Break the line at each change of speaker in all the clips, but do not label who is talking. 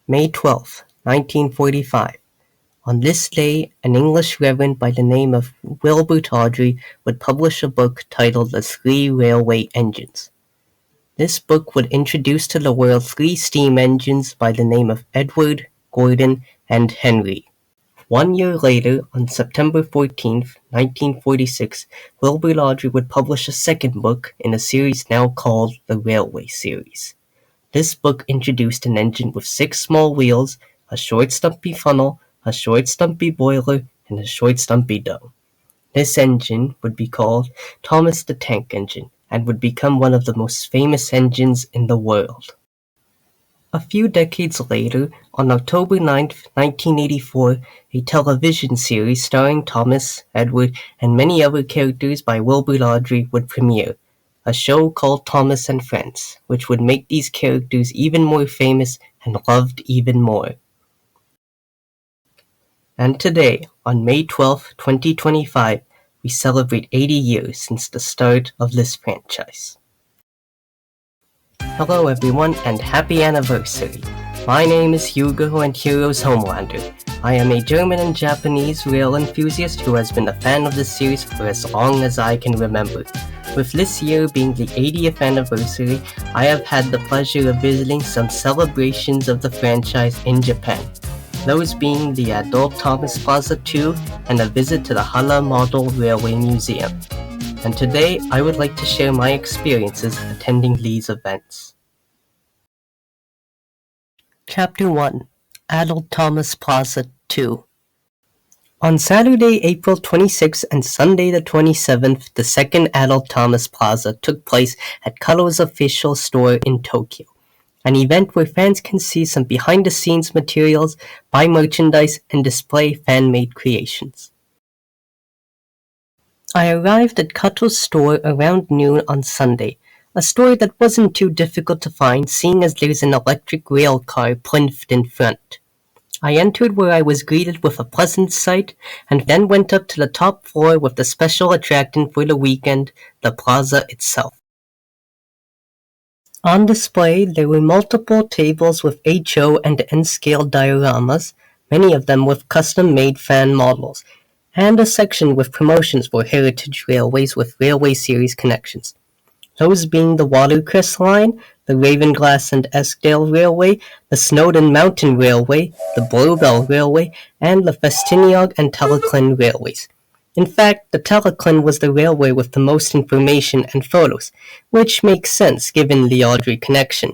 May 12, 1945. On this day, an English reverend by the name of Wilbur Tawdry would publish a book titled The Three Railway Engines. This book would introduce to the world three steam engines by the name of Edward, Gordon, and Henry. 1 year later, on September 14, 1946, Wilbur Tawdry would publish a second book in a series now called the Railway Series. This book introduced an engine with 6 small wheels, a short stumpy funnel, a short stumpy boiler, and a short stumpy dome. This engine would be called Thomas the Tank Engine and would become one of the most famous engines in the world. A few decades later, on October 9, 1984, a television series starring Thomas, Edward, and many other characters by Wilbur Tawdry would premiere, a show called Thomas and Friends, which would make these characters even more famous and loved even more. And today, on May 12, 2025, we celebrate 80 years since the start of this franchise. Hello everyone, and happy anniversary! My name is HugoandHiro'sHomelander. I am a German and Japanese rail enthusiast who has been a fan of this series for as long as I can remember. With this year being the 80th anniversary, I have had the pleasure of visiting some celebrations of the franchise in Japan. Those being the Adult Thomas Plaza 2 and a visit to the Hara Model Railway Museum. And today, I would like to share my experiences attending these events. Chapter 1: Adult Thomas Plaza 2. On Saturday, April 26th and Sunday the 27th, the second Adult Thomas Plaza took place at Karo's official store in Tokyo, an event where fans can see some behind-the-scenes materials, buy merchandise, and display fan-made creations. I arrived at Kato's store around noon on Sunday, a store that wasn't too difficult to find seeing as there's an electric rail car plinfed in front. I entered where I was greeted with a pleasant sight and then went up to the top floor with the special attraction for the weekend, the plaza itself. On display, there were multiple tables with HO and N-scale dioramas, many of them with custom-made fan models, and a section with promotions for heritage railways with railway series connections. Those being the Watercress Line, the Ravenglass and Eskdale Railway, the Snowdon Mountain Railway, the Bluebell Railway, and the Festiniog and Teleclin Railways. In fact, the Teleclin was the railway with the most information and photos, which makes sense given the Tawdry connection.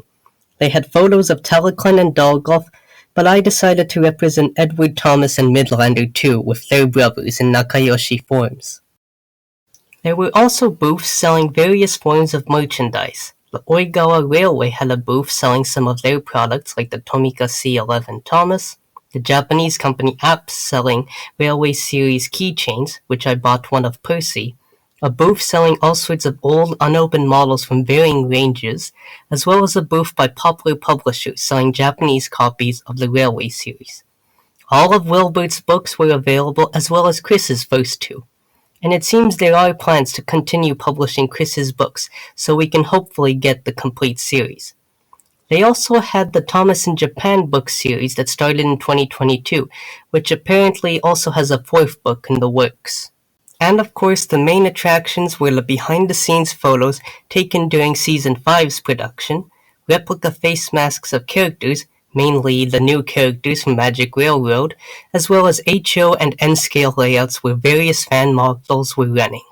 They had photos of Teleclin and Dalgolf, but I decided to represent Edward Thomas and Midlander too with their brothers in Nakayoshi forms. There were also booths selling various forms of merchandise. The Oigawa Railway had a booth selling some of their products like the Tomica C11 Thomas, the Japanese company Apps selling Railway Series keychains, which I bought one of Percy, a booth selling all sorts of old unopened models from varying ranges, as well as a booth by popular publishers selling Japanese copies of the Railway Series. All of Wilbur's books were available as well as Chris's first two. And it seems there are plans to continue publishing Chris's books, so we can hopefully get the complete series. They also had the Thomas in Japan book series that started in 2022, which apparently also has a fourth book in the works. And of course, the main attractions were the behind-the-scenes photos taken during Season 5's production, replica face masks of characters, mainly the new characters from Magic Railroad, as well as HO and N-scale layouts where various fan models were running.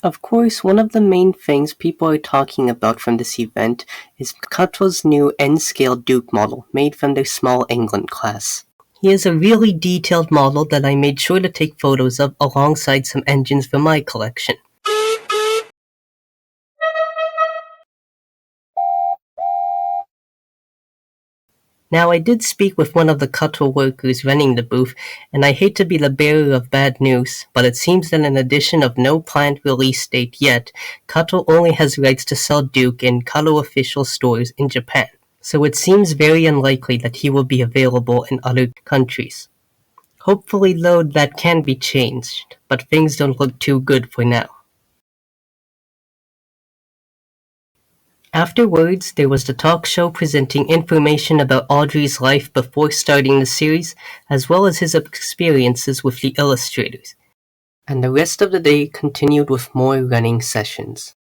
Of course, one of the main things people are talking about from this event is Kato's new N-scale Duke model, made from their small England class. He is a really detailed model that I made sure to take photos of alongside some engines from my collection. Now, I did speak with one of the Kato workers running the booth, and I hate to be the bearer of bad news, but it seems that in addition of no planned release date yet, Kato only has rights to sell Duke in Kato official stores in Japan, so it seems very unlikely that he will be available in other countries. Hopefully, though, that can be changed, but things don't look too good for now. Afterwards, there was the talk show presenting information about Audrey's life before starting the series, as well as his experiences with the illustrators. And the rest of the day continued with more running sessions.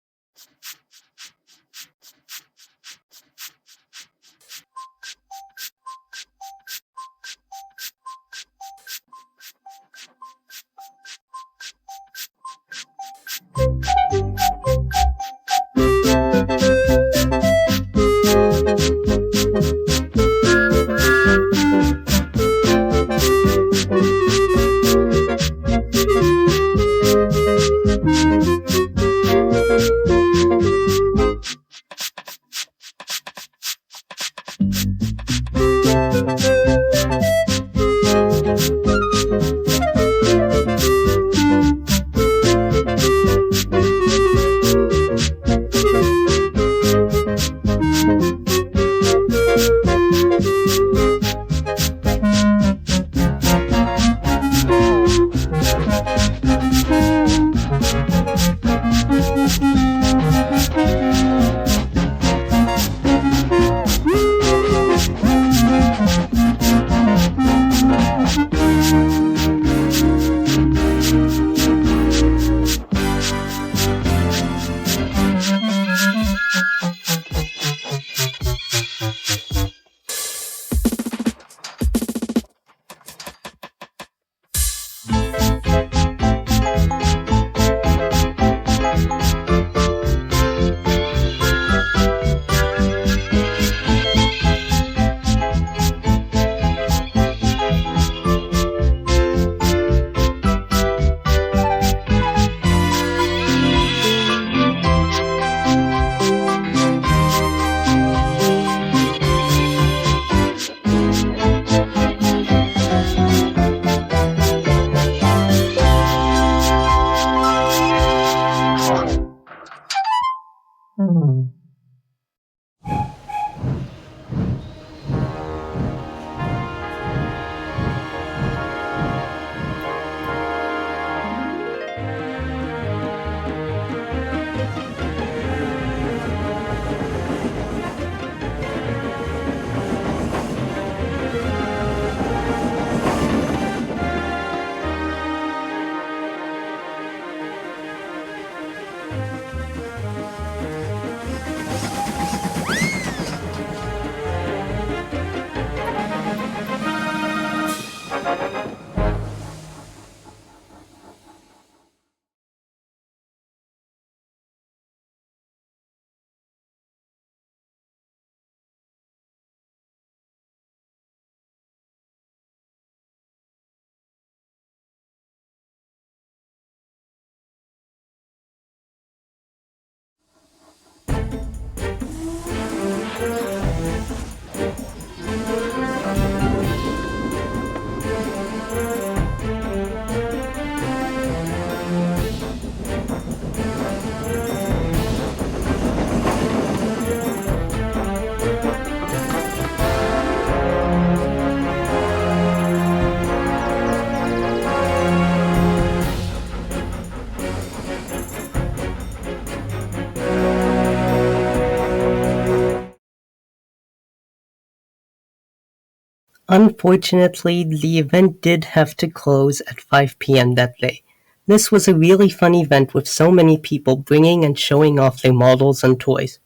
Unfortunately, the event did have to close at 5 p.m. that day. This was a really fun event with so many people bringing and showing off their models and toys.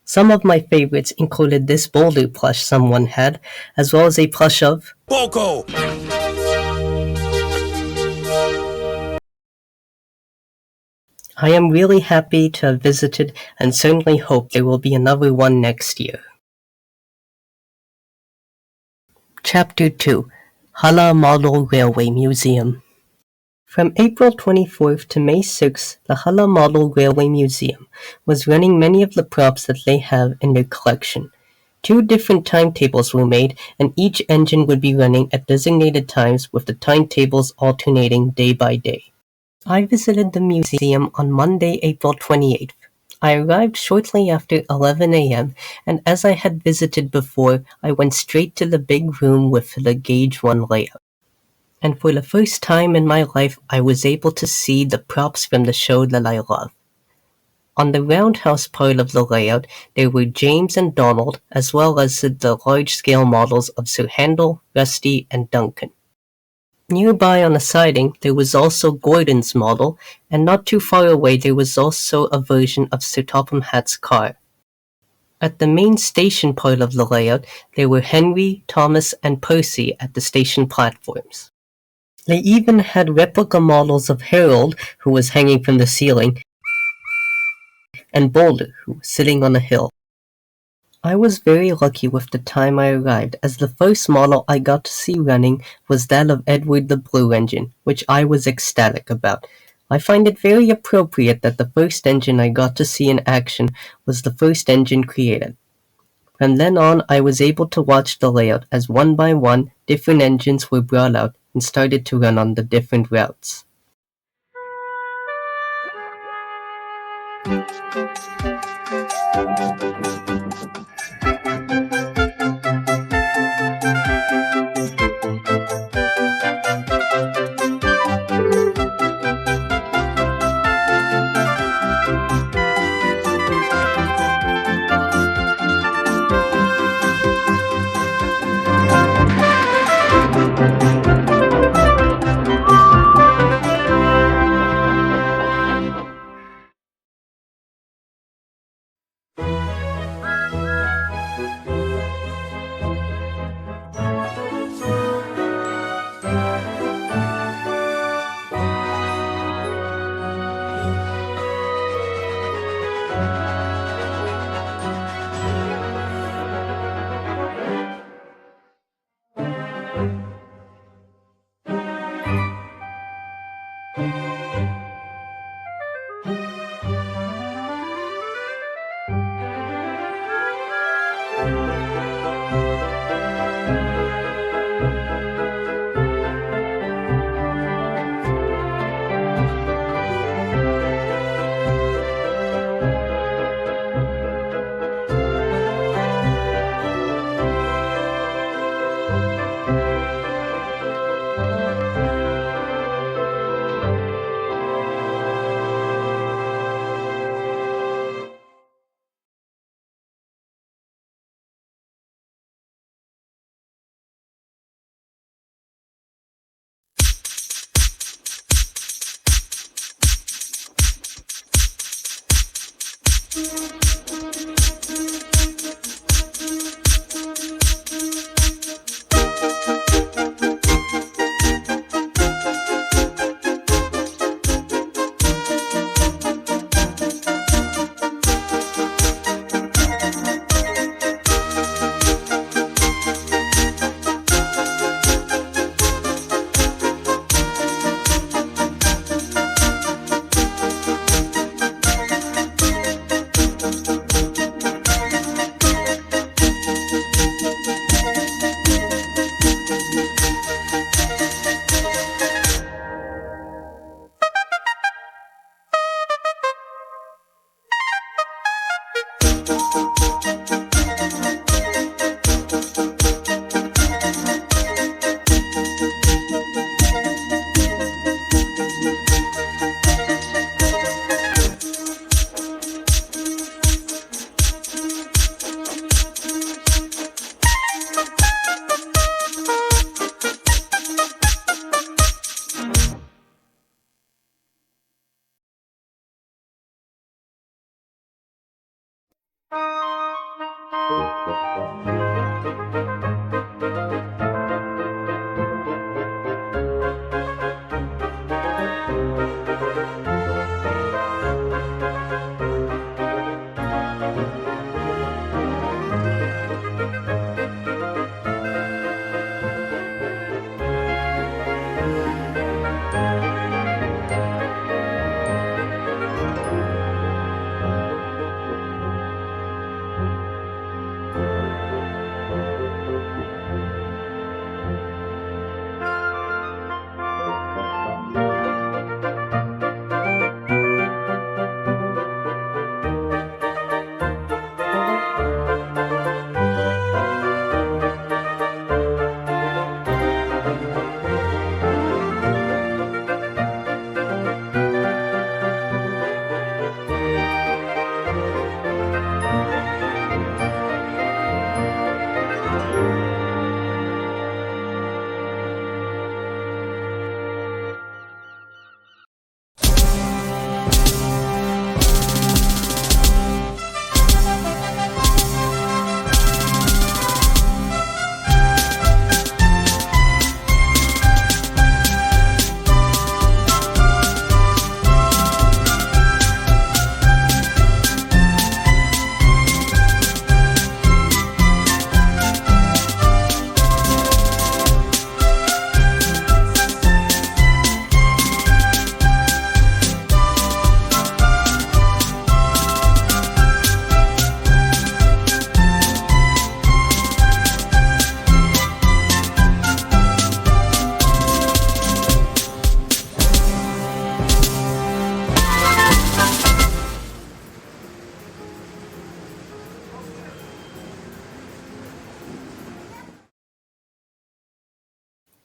Some of my favorites included this boulder plush someone had, as well as a plush of
Poco!
I am really happy to have visited and certainly hope there will be another one next year. Chapter 2: Hara Model Railway Museum. From April 24th to May 6th, the Hara Model Railway Museum was running many of the props that they have in their collection. 2 different timetables were made, and each engine would be running at designated times with the timetables alternating day by day. I visited the museum on Monday, April 28th. I arrived shortly after 11 a.m., and as I had visited before, I went straight to the big room with the Gauge 1 layout. And for the first time in my life, I was able to see the props from the show that I love. On the roundhouse part of the layout, there were James and Donald, as well as the large-scale models of Sir Handel, Rusty, and Duncan. Nearby on the siding, there was also Gordon's model, and not too far away there was also a version of Sir Topham Hatt's car. At the main station part of the layout, there were Henry, Thomas, and Percy at the station platforms. They even had replica models of Harold, who was hanging from the ceiling, and Boulder, who was sitting on a hill. I was very lucky with the time I arrived, as the first model I got to see running was that of Edward the Blue Engine, which I was ecstatic about. I find it very appropriate that the first engine I got to see in action was the first engine created. From then on, I was able to watch the layout as one by one different engines were brought out and started to run on the different routes.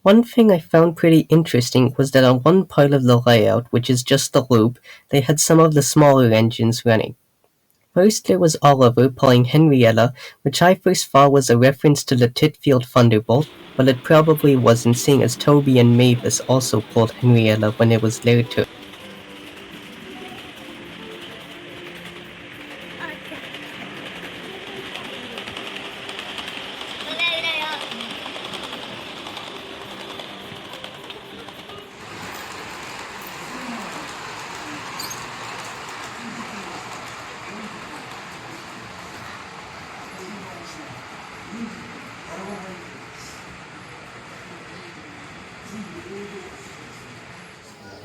One thing I found pretty interesting was that on one part of the layout, which is just the loop, they had some of the smaller engines running. First there was Oliver pulling Henrietta, which I first thought was a reference to the Titfield Thunderbolt, but it probably wasn't, seeing as Toby and Mavis also pulled Henrietta when it was their turn.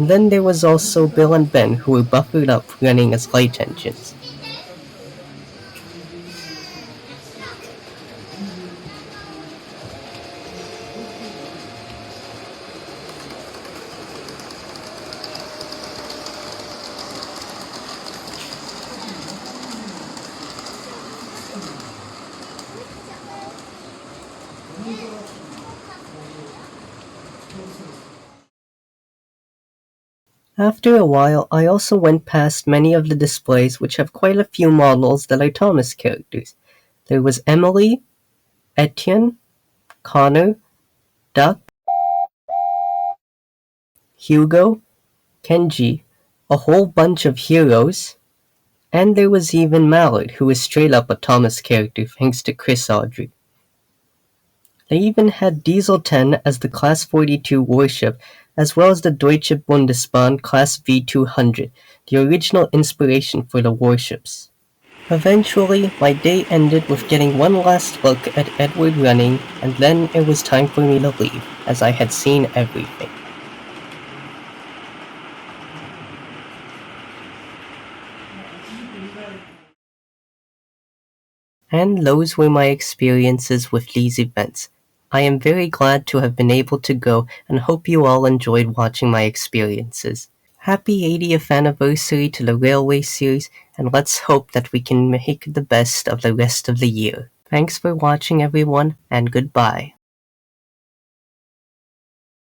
And then there was also Bill and Ben, who were buffered up running as light engines. After a while, I also went past many of the displays which have quite a few models that are Thomas characters. There was Emily, Etienne, Connor, Duck, Hugo, Kenji, a whole bunch of heroes, and there was even Mallard, who was straight up a Thomas character thanks to Chris Audrey. They even had Diesel 10 as the Class 42 warship, as well as the Deutsche Bundesbahn Class V200, the original inspiration for the warships. Eventually, my day ended with getting one last look at Edward running, and then it was time for me to leave, as I had seen everything. And those were my experiences with these events. I am very glad to have been able to go and hope you all enjoyed watching my experiences. Happy 80th anniversary to the Railway series, and let's hope that we can make the best of the rest of the year. Thanks for watching everyone, and goodbye.